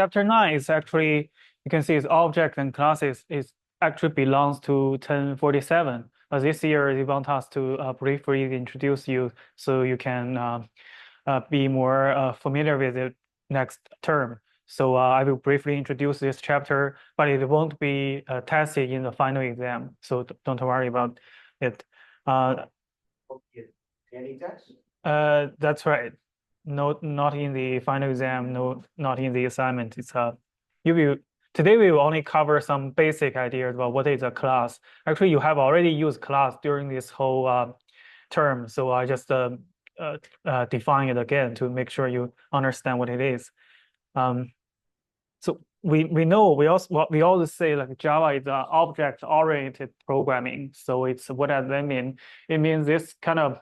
chapter 9 is actually, you can see it's object and classes is actually belongs to 1047. This year, they want us to briefly introduce you so you can be more familiar with the next term. So I will briefly introduce this chapter, but it won't be tested in the final exam. So don't worry about it. Any test? That's right. No, not in the final exam. No, not in the assignment. It's you will today we will only cover some basic ideas about what is a class. Actually, you have already used class during this whole term, so I just define it again to make sure you understand what it is. So we know we always say like Java is object-oriented programming. So it's what does that mean? It means this kind of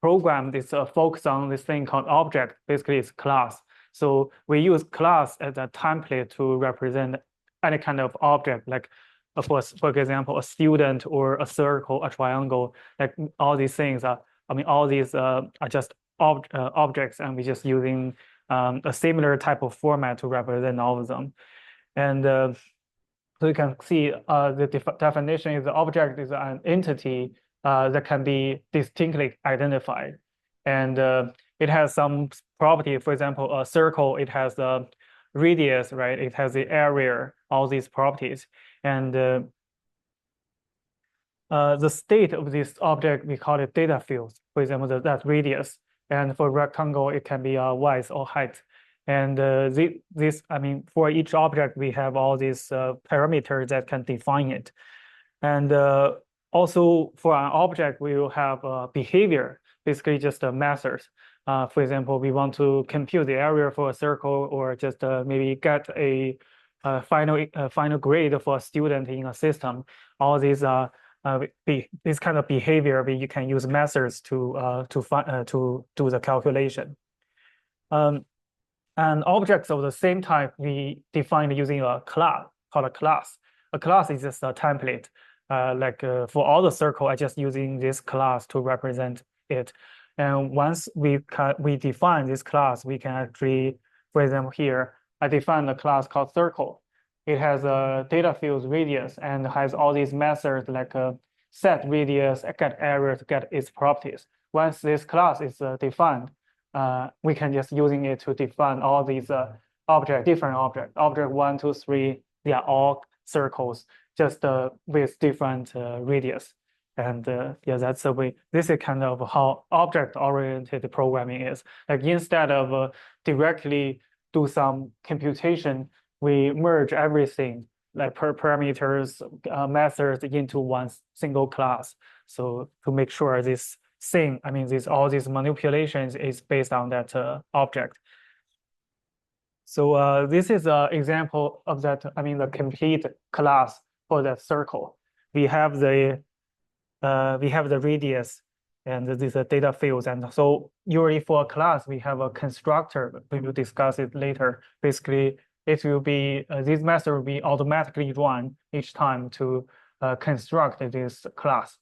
program is focused on this thing called object. Basically, it's class. So we use class as a template to represent any kind of object, like for example, a student or a circle, a triangle, like all these things are, all these are just objects, and we're just using a similar type of format to represent all of them. And so you can see the definition is the object is an entity that can be distinctly identified. And it has some property. For example, a circle, it has the radius, right? It has the area, all these properties. And the state of this object, we call it data fields. For example, that radius. And for rectangle, it can be width or height. And for each object, we have all these parameters that can define it. And also for an object, we will have behavior, basically just methods. For example, we want to compute the area for a circle, or just maybe get a final grade for a student in a system. All these this kind of behavior, you can use methods to do the calculation. And objects of the same type we define using a class called a class. A class is just a template. For all the circle, I just using this class to represent it. And once we define this class, we can actually, for example, here I define a class called circle. It has a data fields radius and has all these methods like set radius, get area to get its properties. Once this class is defined, we can just using it to define all these different objects. Object 1, 2, 3, they are all circles, just with different radius. And yeah, that's the way. This is kind of how object-oriented programming is. Like instead of directly do some computation, we merge everything like parameters, methods into one single class. So to make sure this thing, all these manipulations is based on that object. So this is an example of that. The complete class for that circle. We have the radius and these data fields. And so usually for a class, we have a constructor. We will discuss it later. Basically, it will be this method will be automatically run each time to construct this class,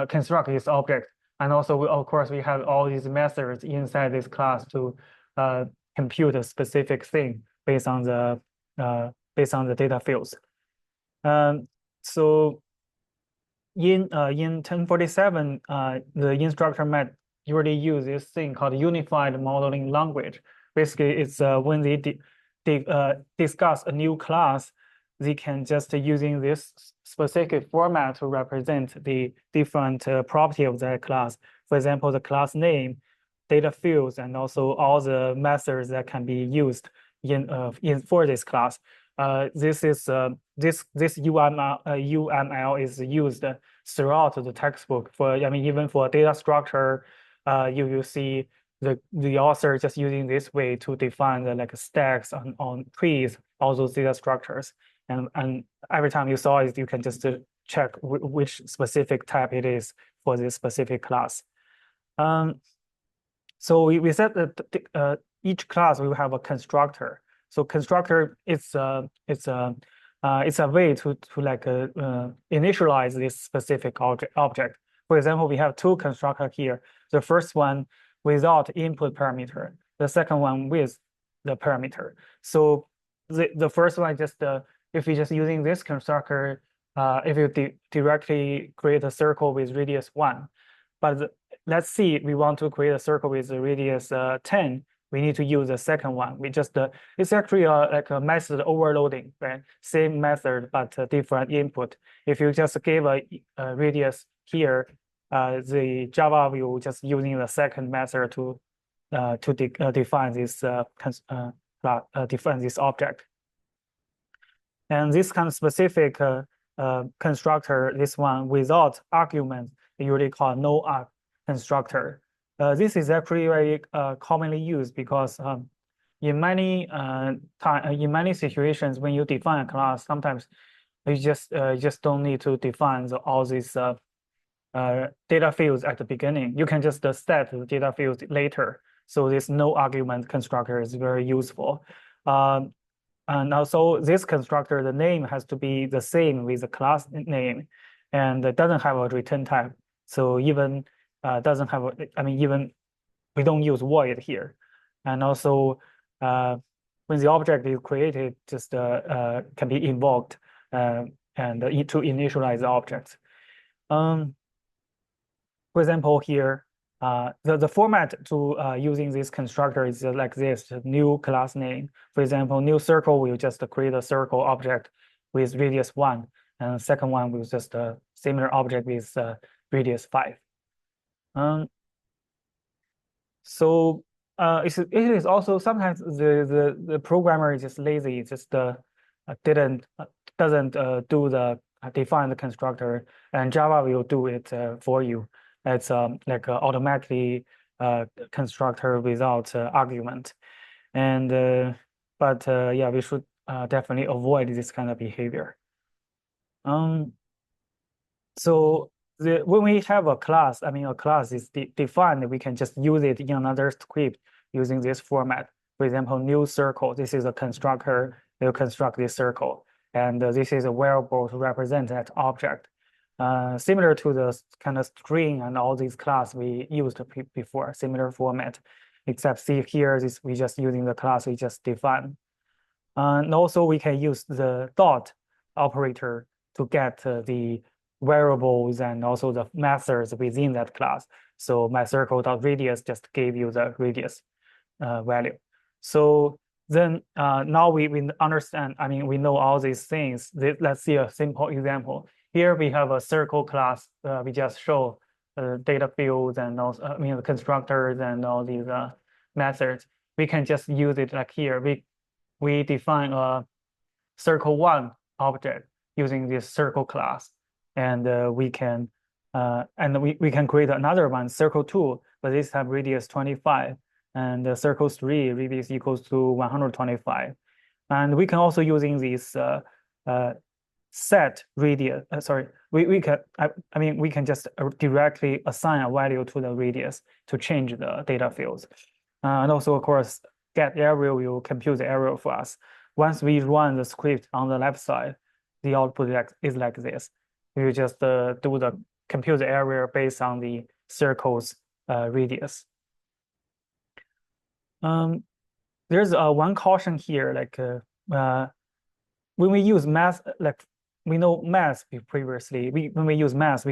construct this object. And also, of course, we have all these methods inside this class to compute a specific thing based on the data fields. So in 1047, the instructor might usually use this thing called unified modeling language. Basically, it's when they discuss a new class, they can just using this specific format to represent the different property of that class. For example, the class name, data fields, and also all the methods that can be used for this class. This UML is used throughout the textbook. Even for data structure, you will see the author just using this way to define the stacks on trees, all those data structures. And every time you saw it, you can just check which specific type it is for this specific class. So we said that each class will have a constructor. So constructor it's a way to initialize this specific object. For example, we have two constructors here. The first one without input parameter, the second one with the parameter. So the first one just if you're just using this constructor, if you directly create a circle with radius 1, but let's see, we want to create a circle with a radius 10. We need to use the second one. We just it's actually like a method overloading, right? Same method but different input. If you just give a radius here, the Java will just using the second method to define this define this object. And this kind of specific constructor, this one without arguments, usually called no arg constructor. This is actually very commonly used because in many in many situations when you define a class, sometimes you just don't need to define all these data fields at the beginning. You can just set the data fields later. So this no argument constructor is very useful. And also this constructor, the name has to be the same with the class name, and it doesn't have a return type. So even doesn't have even we don't use void here. And also when the object is created, just can be invoked and to initialize the object. For example, here the format to using this constructor is like this: new class name. For example, new circle will just create a circle object with radius 1, and the second one will just a similar object with radius 5. So it is also sometimes the programmer is just lazy, just doesn't do the define the constructor, and Java will do it for you. It's like automatically constructor without argument, and but yeah, we should definitely avoid this kind of behavior. So when we have a class, a class is defined, we can just use it in another script using this format. For example, new circle. This is a constructor. Will construct this circle, and this is a variable to represent that object. Similar to the kind of string and all these class we used before, similar format, except see here, we just using the class we just defined. And also we can use the dot operator to get the variables and also the methods within that class. So my circle.radius just gave you the radius value. So then now we understand, we know all these things. Let's see a simple example. Here we have a circle class. We just show data fields and also the constructors and all these methods. We can just use it like here. We define a circle1 object using this circle class, and we can create another one, circle2, but this time radius 25, and circle3 radius equals to 125, and we can also using this set radius. We can just directly assign a value to the radius to change the data fields, and also of course get area will compute the area for us. Once we run the script on the left side, the output is like this. We just do the compute the area based on the circle's radius. There's one caution here, like when we use math, like we know math previously. When we use math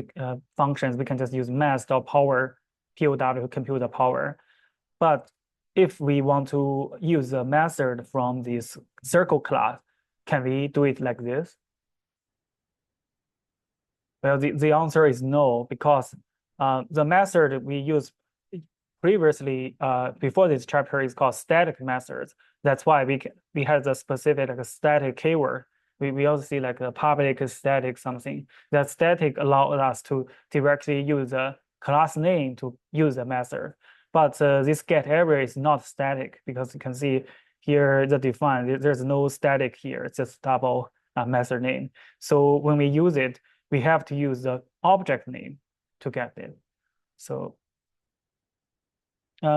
functions, we can just use math.power POW to compute the power. But if we want to use a method from this circle class, can we do it like this? Well, the answer is no, because the method we used previously before this chapter is called static methods. That's why we have the specific like a static keyword. We also see like a public static something. That static allowed us to directly use a class name to use a method. But this get area is not static, because you can see here the define, there's no static here, it's just double method name. So when we use it, we have to use the object name to get it. So we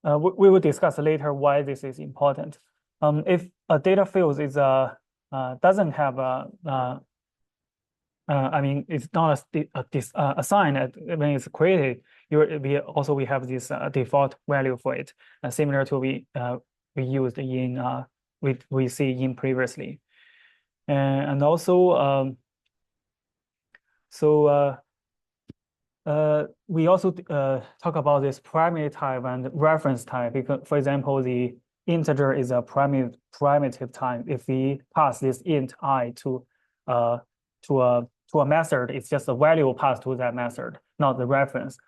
will discuss later why this is important. If a data field is doesn't have a it's not assigned when it's created, we have this default value for it, similar to we used in we see in previously. And also, we also talk about this primary type and reference type because, for example, the integer is a primitive type. If we pass this int I to a method, it's just a value passed to that method, not the reference.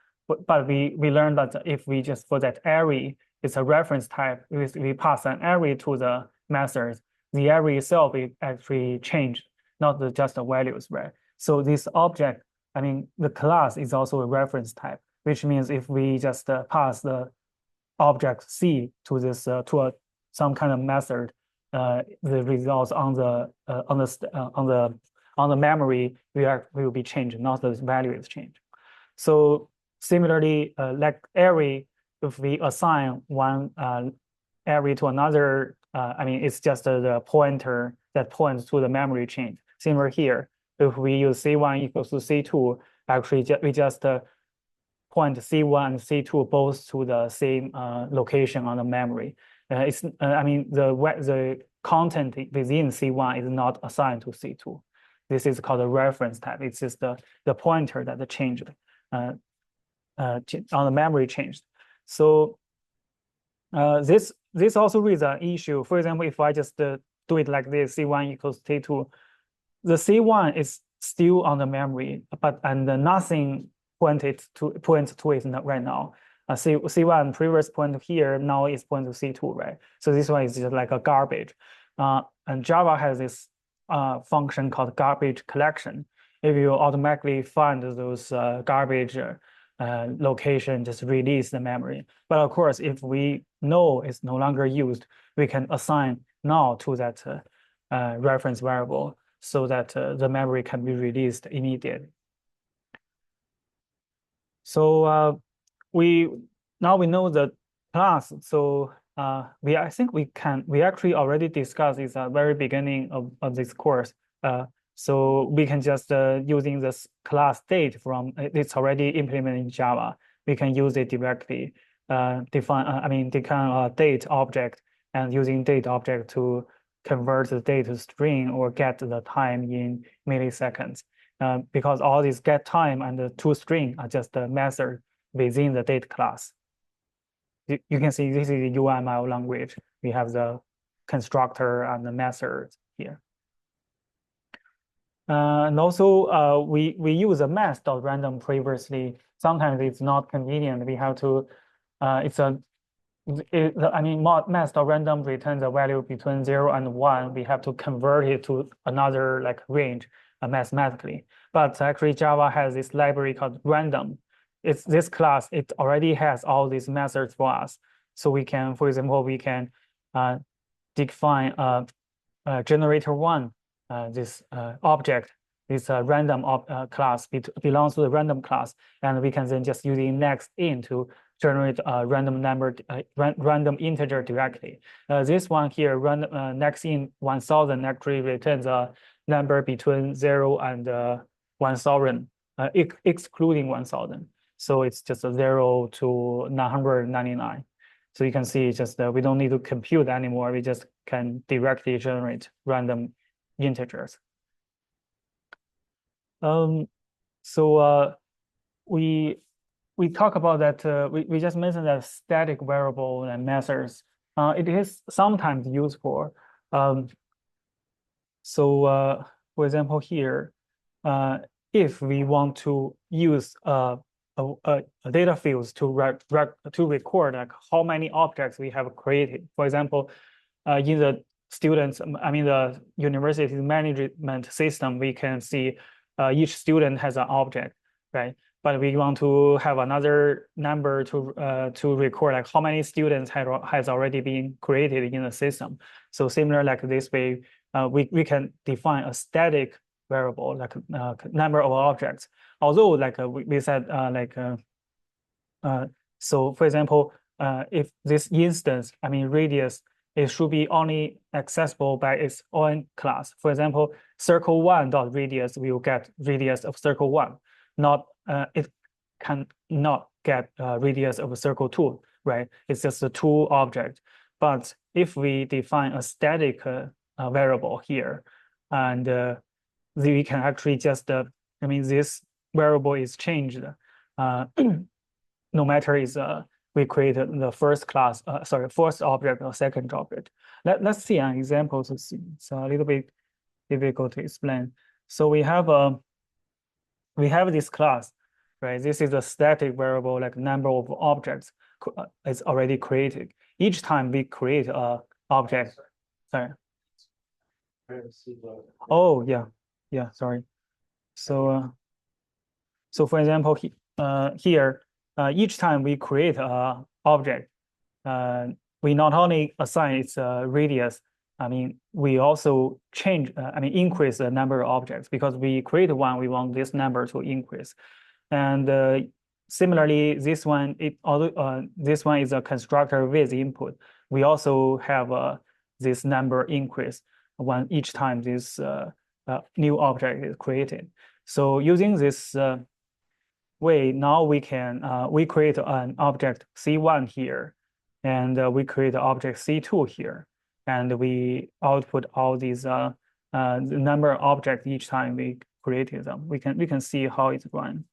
But we learned that if we just for that array, it's a reference type. If we pass an array to the method, the array itself is actually changed, not just the values, right? So this object, I mean, the class is also a reference type, which means if we just pass the object C to this some kind of method, the results on the memory will be changed, not the value is changed. So similarly, like array, if we assign one array to another, I mean, it's just the pointer that points to the memory change. Similar here, if we use C1 equals to C2, actually we just point C1 and C2 both to the same location on the memory. I mean, the content within C1 is not assigned to C2. This is called a reference type. It's just the pointer that changed on the memory changed. So this also raises an issue. For example, if I just do it like this, C1 equals C2, the C1 is still on the memory, and nothing points to it right now. C1 previous point here, now is point to C2, right? So this one is just like a garbage. And Java has this function called garbage collection. If you automatically find those garbage location, just release the memory. But of course, if we know it's no longer used, we can assign null to that reference variable so that the memory can be released immediately. So now we know the class. So I think we actually already discussed this at the very beginning of this course. So we can just using this class date from it's already implemented in Java. We can use it directly, define a date object, and using date object to convert the date to string or get the time in milliseconds. Because all these get time and the toString are just a method within the date class. You can see this is the UML language. We have the constructor and the method here. And also, we use a math.random previously. Sometimes it's not convenient. We have to, math.random returns a value between 0 and 1. We have to convert it to another like range mathematically. But actually, Java has this library called random. It's this class. It already has all these methods for us. So we can, for example, we can define generator one. This object, this random class belongs to the random class, and we can then just use the next int to generate a random number, random integer directly. This one here, random next int 1000 actually returns a number between 0 and 1000, excluding 1000. So it's just a 0 to 999. So you can see just we don't need to compute anymore. We just can directly generate random integers. So we talk about that. We just mentioned that static variable and methods. It is sometimes useful. So for example, here, if we want to use a data fields to record like how many objects we have created. For example, in the the university management system, we can see each student has an object, right? But we want to have another number to record like how many students has already been created in the system. So similar like this way, we can define a static variable like number of objects. Although like we said so for example, if this instance, radius, it should be only accessible by its own class. For example, circle1.radius will get radius of circle1, not it cannot get radius of circle2, right? It's just a two object. But if we define a static variable here, and we can actually just, I mean, this variable is changed no matter is we create the first object or second object. Let's see an example to see. It's a little bit difficult to explain. So we have this class, right? This is a static variable, like number of objects is already created. Each time we create a object, sorry. Oh yeah, sorry. So for example, here, each time we create a object, we not only assign its radius, I mean, we also increase the number of objects, because we create one, we want this number to increase. And similarly, this one is a constructor with input. We also have this number increase when each time this new object is created. So using this way, now we create an object C1 here, and we create an object C2 here, and we output all these the number of objects each time we created them. We can see how it's run.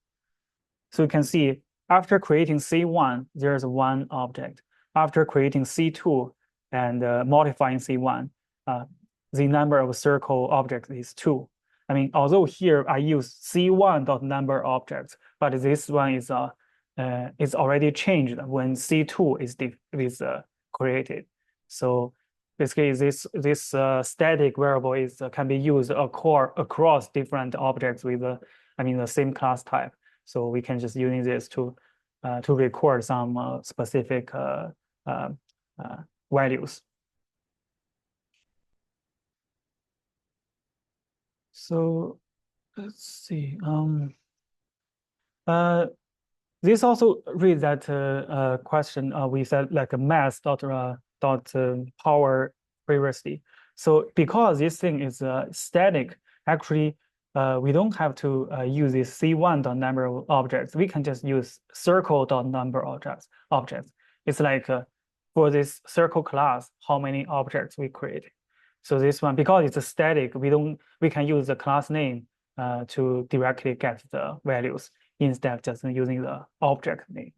So you can see after creating C1, there's one object. After creating C2 and modifying C1, the number of circle objects is 2. I mean, although here I use C1.number objects, but this one is already changed when C2 is created. So basically, this static variable can be used across different objects with the same class type. So we can just use this to record some specific values. So let's see. This also reads that question we said like a mass dot power previously. So because this thing is static, actually we don't have to use this C1.number of objects. We can just use circle.number objects. It's like for this circle class, how many objects we create. So this one, because it's a static, we can use the class name to directly get the values instead of just using the object name.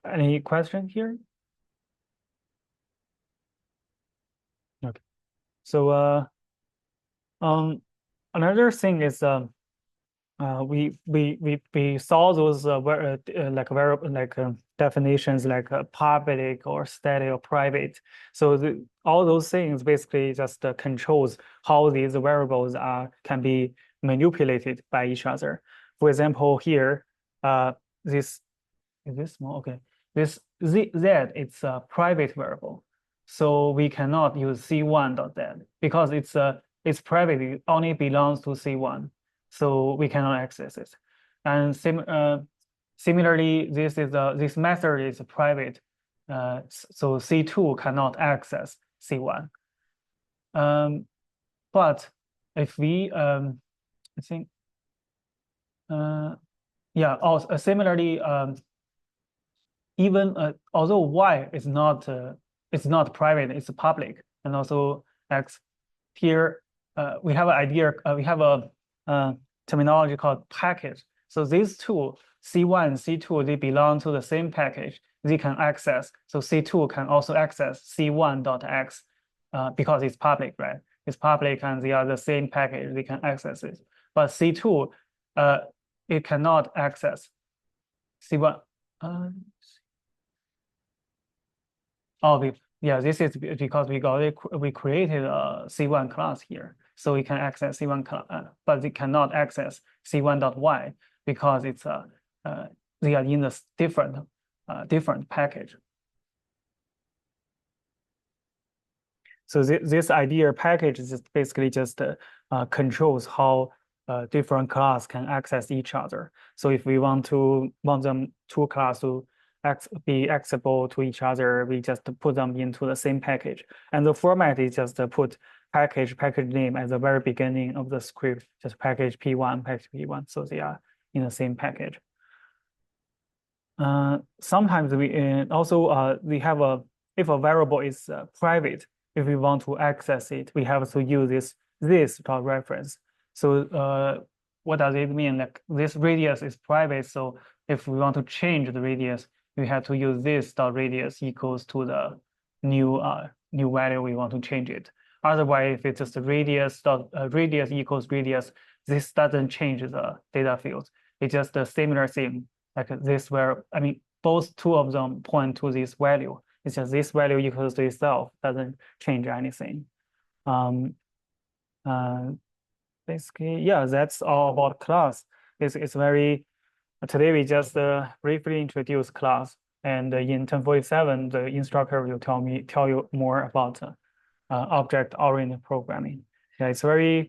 Any question here? Okay. So another thing is we saw those definitions like public or static or private. So all those things basically just controls how these variables can be manipulated by each other. For example, here, is this small? Okay, this z it's a private variable, so we cannot use c1.z because it's private. It only belongs to c1, so we cannot access it. And similarly, this method is private, so C2 cannot access C1. But if we, I think, yeah. Also, similarly, even although Y is not private, it's public, and also X here we have an idea. We have a terminology called package. So these two, C1 and C2, they belong to the same package. They can access. So C2 can also access C1.x because it's public, right? It's public and they are the same package. They can access it. But C2, it cannot access C1. Yeah, this is because we created a C1 class here. So we can access C1 class, but they cannot access C1.y because it's they are in a different package. So this idea package is basically just controls how different class can access each other. So if we want them two class to be accessible to each other, we just put them into the same package. And the format is just put package name at the very beginning of the script, just package P1, so they are in the same package. Sometimes we also we have if a variable is private, if we want to access it, we have to use this dot reference. So what does it mean? Like this radius is private, so if we want to change the radius, we have to use this dot radius equals to the new value we want to change it. Otherwise, if it's just a radius equals radius, this doesn't change the data field. It's just a similar thing, like this where, I mean, both two of them point to this value. It's just this value equals to itself, doesn't change anything. Basically, yeah, that's all about class. It's very, today we just briefly introduced class, and in 1047, the instructor will tell you more about object-oriented programming. Yeah, it's very